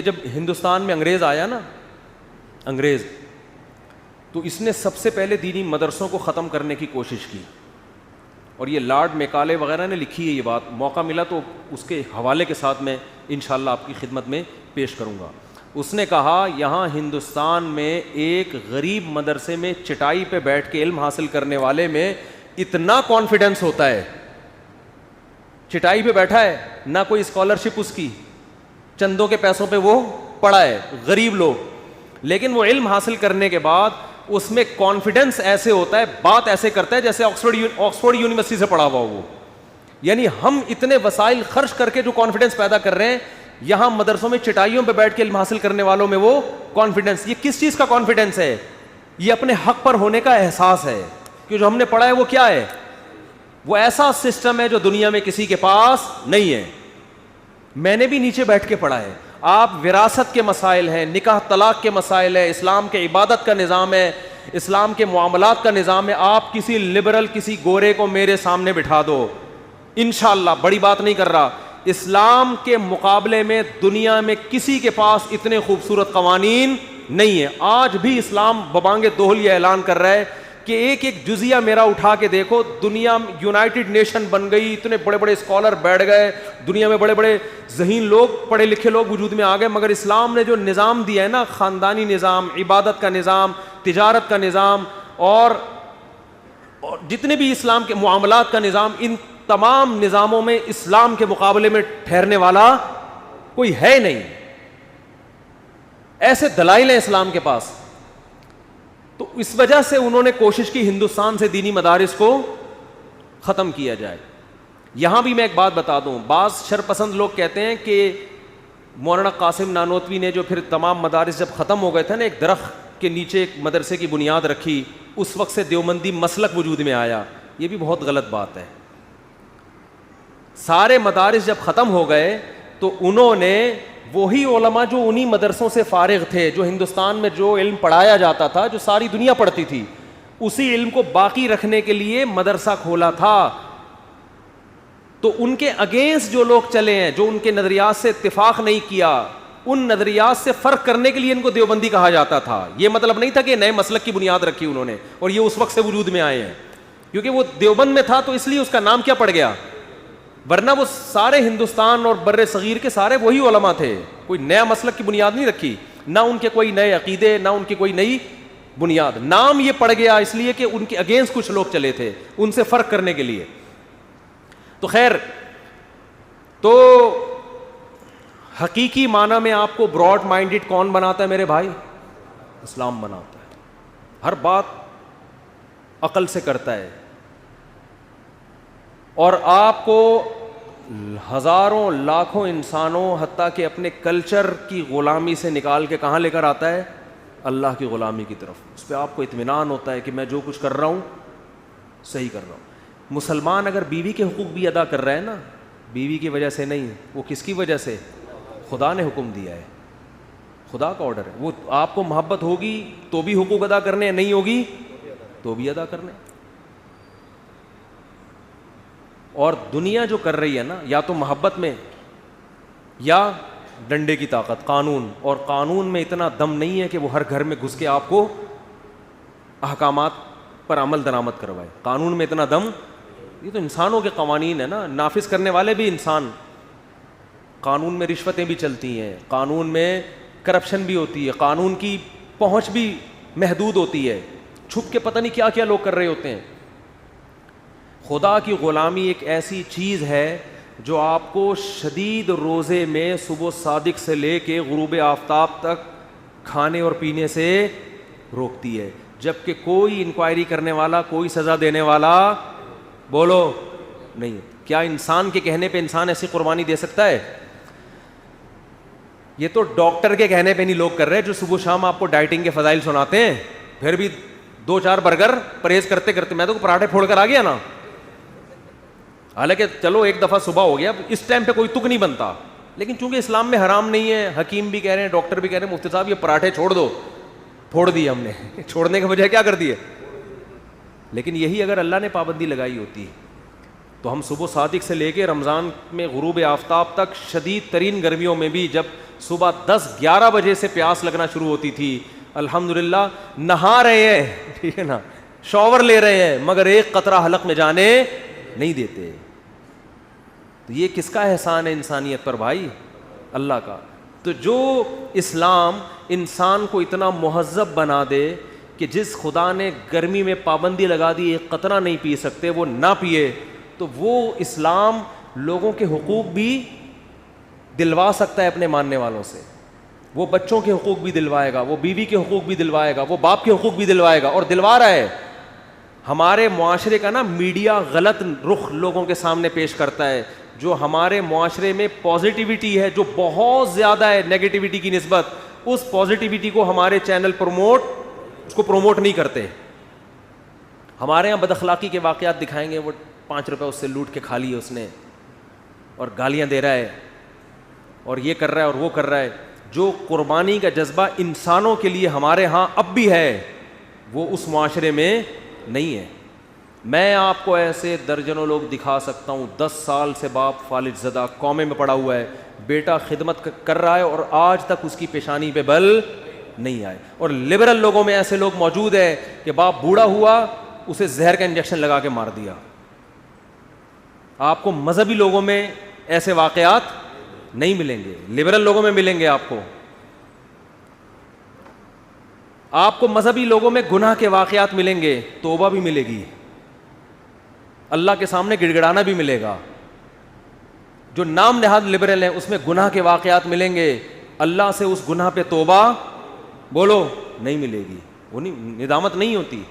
جب ہندوستان میں انگریز آیا نا، انگریز، تو اس نے سب سے پہلے دینی مدرسوں کو ختم کرنے کی کوشش کی، اور یہ لارڈ میکالے وغیرہ نے لکھی ہے یہ بات، موقع ملا تو اس کے حوالے کے ساتھ میں انشاءاللہ آپ کی خدمت میں پیش کروں گا۔ اس نے کہا یہاں ہندوستان میں ایک غریب مدرسے میں چٹائی پہ بیٹھ کے علم حاصل کرنے والے میں اتنا کانفیڈنس ہوتا ہے، چٹائی پہ بیٹھا ہے، نہ کوئی اسکالرشپ اس کی، چندوں کے پیسوں پہ وہ پڑھا ہے، غریب لوگ، لیکن وہ علم حاصل کرنے کے بعد اس میں کانفیڈنس ایسے ہوتا ہے، بات ایسے کرتا ہے جیسے آکسفورڈ یونیورسٹی سے پڑھا ہوا ہو وہ۔ یعنی ہم اتنے وسائل خرچ کر کے جو کانفیڈنس پیدا کر رہے ہیں، یہاں مدرسوں میں چٹائیوں پہ بیٹھ کے علم حاصل کرنے والوں میں وہ کانفیڈنس، یہ کس چیز کا کانفیڈنس ہے؟ یہ اپنے حق پر ہونے کا احساس ہے کہ جو ہم نے پڑھا ہے وہ کیا ہے، وہ ایسا سسٹم ہے جو دنیا میں کسی کے پاس نہیں ہے۔ میں نے بھی نیچے بیٹھ کے پڑھا ہے، آپ وراثت کے مسائل ہیں، نکاح طلاق کے مسائل ہے، اسلام کے عبادت کا نظام ہے، اسلام کے معاملات کا نظام ہے، آپ کسی لبرل کسی گورے کو میرے سامنے بٹھا دو، انشاءاللہ، بڑی بات نہیں کر رہا، اسلام کے مقابلے میں دنیا میں کسی کے پاس اتنے خوبصورت قوانین نہیں ہیں۔ آج بھی اسلام ببانگ دوہل یہ اعلان کر رہا ہے کہ ایک ایک جزیہ میرا اٹھا کے دیکھو، دنیا یونائٹڈ نیشن بن گئی، اتنے بڑے بڑے اسکالر بیٹھ گئے، دنیا میں بڑے بڑے ذہین لوگ، پڑھے لکھے لوگ وجود میں آ گئے، مگر اسلام نے جو نظام دیا ہے نا، خاندانی نظام، عبادت کا نظام، تجارت کا نظام، اور جتنے بھی اسلام کے معاملات کا نظام، ان تمام نظاموں میں اسلام کے مقابلے میں ٹھہرنے والا کوئی ہے نہیں۔ ایسے دلائل ہیں اسلام کے پاس، تو اس وجہ سے انہوں نے کوشش کی ہندوستان سے دینی مدارس کو ختم کیا جائے۔ یہاں بھی میں ایک بات بتا دوں، بعض شرپسند لوگ کہتے ہیں کہ مولانا قاسم نانوتوی نے جو پھر تمام مدارس جب ختم ہو گئے تھے نا، ایک درخت کے نیچے ایک مدرسے کی بنیاد رکھی، اس وقت سے دیوبندی مسلک وجود میں آیا، یہ بھی بہت غلط بات ہے۔ سارے مدارس جب ختم ہو گئے تو انہوں نے وہی علماء جو انہی مدرسوں سے فارغ تھے، جو ہندوستان میں جو علم پڑھایا جاتا تھا، جو ساری دنیا پڑھتی تھی، اسی علم کو باقی رکھنے کے لیے مدرسہ کھولا تھا۔ تو ان کے اگینسٹ جو لوگ چلے ہیں، جو ان کے نظریات سے اتفاق نہیں کیا، ان نظریات سے فرق کرنے کے لیے ان کو دیوبندی کہا جاتا تھا۔ یہ مطلب نہیں تھا کہ نئے مسلک کی بنیاد رکھی انہوں نے اور یہ اس وقت سے وجود میں آئے ہیں، کیونکہ وہ دیوبند میں تھا تو اس لیے اس کا نام کیا پڑ گیا، ورنہ وہ سارے ہندوستان اور بر صغیر کے سارے وہی علماء تھے، کوئی نیا مسلک کی بنیاد نہیں رکھی، نہ ان کے کوئی نئے عقیدے، نہ ان کی کوئی نئی بنیاد، نام یہ پڑ گیا اس لیے کہ ان کے اگینسٹ کچھ لوگ چلے تھے ان سے فرق کرنے کے لیے۔ تو خیر، تو حقیقی معنی میں آپ کو براڈ مائنڈڈ کون بناتا ہے میرے بھائی؟ اسلام بناتا ہے، ہر بات عقل سے کرتا ہے، اور آپ کو ہزاروں لاکھوں انسانوں حتیٰ کہ اپنے کلچر کی غلامی سے نکال کے کہاں لے کر آتا ہے؟ اللہ کی غلامی کی طرف۔ اس پہ آپ کو اطمینان ہوتا ہے کہ میں جو کچھ کر رہا ہوں صحیح کر رہا ہوں۔ مسلمان اگر بیوی کے حقوق بھی ادا کر رہا ہے نا، بیوی کی وجہ سے نہیں، وہ کس کی وجہ سے؟ خدا نے حکم دیا ہے، خدا کا آرڈر ہے۔ وہ آپ کو محبت ہوگی تو بھی حقوق ادا کرنے، نہیں ہوگی تو بھی ادا کرنے۔ اور دنیا جو کر رہی ہے نا، یا تو محبت میں یا ڈنڈے کی طاقت، قانون، اور قانون میں اتنا دم نہیں ہے کہ وہ ہر گھر میں گھس کے آپ کو احکامات پر عمل درآمد کروائے۔ قانون میں اتنا دم، یہ تو انسانوں کے قوانین ہے نا، نافذ کرنے والے بھی انسان۔ قانون میں رشوتیں بھی چلتی ہیں، قانون میں کرپشن بھی ہوتی ہے، قانون کی پہنچ بھی محدود ہوتی ہے، چھپ کے پتہ نہیں کیا کیا لوگ کر رہے ہوتے ہیں۔ خدا کی غلامی ایک ایسی چیز ہے جو آپ کو شدید روزے میں صبح صادق سے لے کے غروب آفتاب تک کھانے اور پینے سے روکتی ہے، جبکہ کوئی انکوائری کرنے والا، کوئی سزا دینے والا بولو نہیں۔ کیا انسان کے کہنے پہ انسان ایسی قربانی دے سکتا ہے؟ یہ تو ڈاکٹر کے کہنے پہ نہیں لوگ کر رہے جو صبح شام آپ کو ڈائٹنگ کے فضائل سناتے ہیں، پھر بھی 2-4 برگر پرہیز کرتے کرتے میں تو پراٹھے پھوڑ کر آ گیا نا۔ حالانکہ چلو ایک دفعہ صبح ہو گیا، اس ٹائم پہ کوئی تک نہیں بنتا، لیکن چونکہ اسلام میں حرام نہیں ہے، حکیم بھی کہہ رہے ہیں، ڈاکٹر بھی کہہ رہے ہیں، مفتی صاحب یہ پراٹھے چھوڑ دو، پھوڑ دیے ہم نے چھوڑنے کے بجائے کیا کر دیے۔ لیکن یہی اگر اللہ نے پابندی لگائی ہوتی تو ہم صبح صادق سے لے کے رمضان میں غروب آفتاب تک شدید ترین گرمیوں میں بھی جب صبح 10-11 بجے سے پیاس لگنا شروع ہوتی تھی, الحمدللہ نہا رہے ہیں, ٹھیک ہے نا, شاور لے رہے ہیں, مگر ایک قطرہ حلق میں جانے نہیں دیتے. تو یہ کس کا احسان ہے انسانیت پر بھائی؟ اللہ کا. تو جو اسلام انسان کو اتنا مہذب بنا دے کہ جس خدا نے گرمی میں پابندی لگا دی ایک قطرہ نہیں پی سکتے وہ نہ پیے, تو وہ اسلام لوگوں کے حقوق بھی دلوا سکتا ہے اپنے ماننے والوں سے. وہ بچوں کے حقوق بھی دلوائے گا, وہ بیوی کے حقوق بھی دلوائے گا, وہ باپ کے حقوق بھی دلوائے گا, اور دلوا رہا ہے. ہمارے معاشرے کا نا میڈیا غلط رخ لوگوں کے سامنے پیش کرتا ہے. جو ہمارے معاشرے میں پازیٹیوٹی ہے جو بہت زیادہ ہے نیگیٹیوٹی کی نسبت, اس پازیٹیوٹی کو ہمارے چینل اس کو پروموٹ نہیں کرتے. ہمارے یہاں بد اخلاقی کے واقعات دکھائیں گے, وہ 5 روپے اس سے لوٹ کے کھا لیے اس نے, اور گالیاں دے رہا ہے, اور یہ کر رہا ہے اور وہ کر رہا ہے. جو قربانی کا جذبہ انسانوں کے لیے ہمارے ہاں اب بھی ہے, وہ اس معاشرے میں نہیں ہے. میں آپ کو ایسے درجنوں لوگ دکھا سکتا ہوں, 10 سال سے باپ فالج زدہ قومے میں پڑا ہوا ہے, بیٹا خدمت کر رہا ہے اور آج تک اس کی پیشانی پہ بل نہیں آئے. اور لبرل لوگوں میں ایسے لوگ موجود ہیں کہ باپ بوڑھا ہوا اسے زہر کا انجیکشن لگا کے مار دیا. آپ کو مذہبی لوگوں میں ایسے واقعات نہیں ملیں گے, لبرل لوگوں میں ملیں گے. آپ کو مذہبی لوگوں میں گناہ کے واقعات ملیں گے, توبہ بھی ملے گی, اللہ کے سامنے گڑ گڑانا بھی ملے گا. جو نام نہاد لبرل ہیں اس میں گناہ کے واقعات ملیں گے, اللہ سے اس گناہ پہ توبہ بولو نہیں ملے گی, وہ نہیں, ندامت نہیں ہوتی.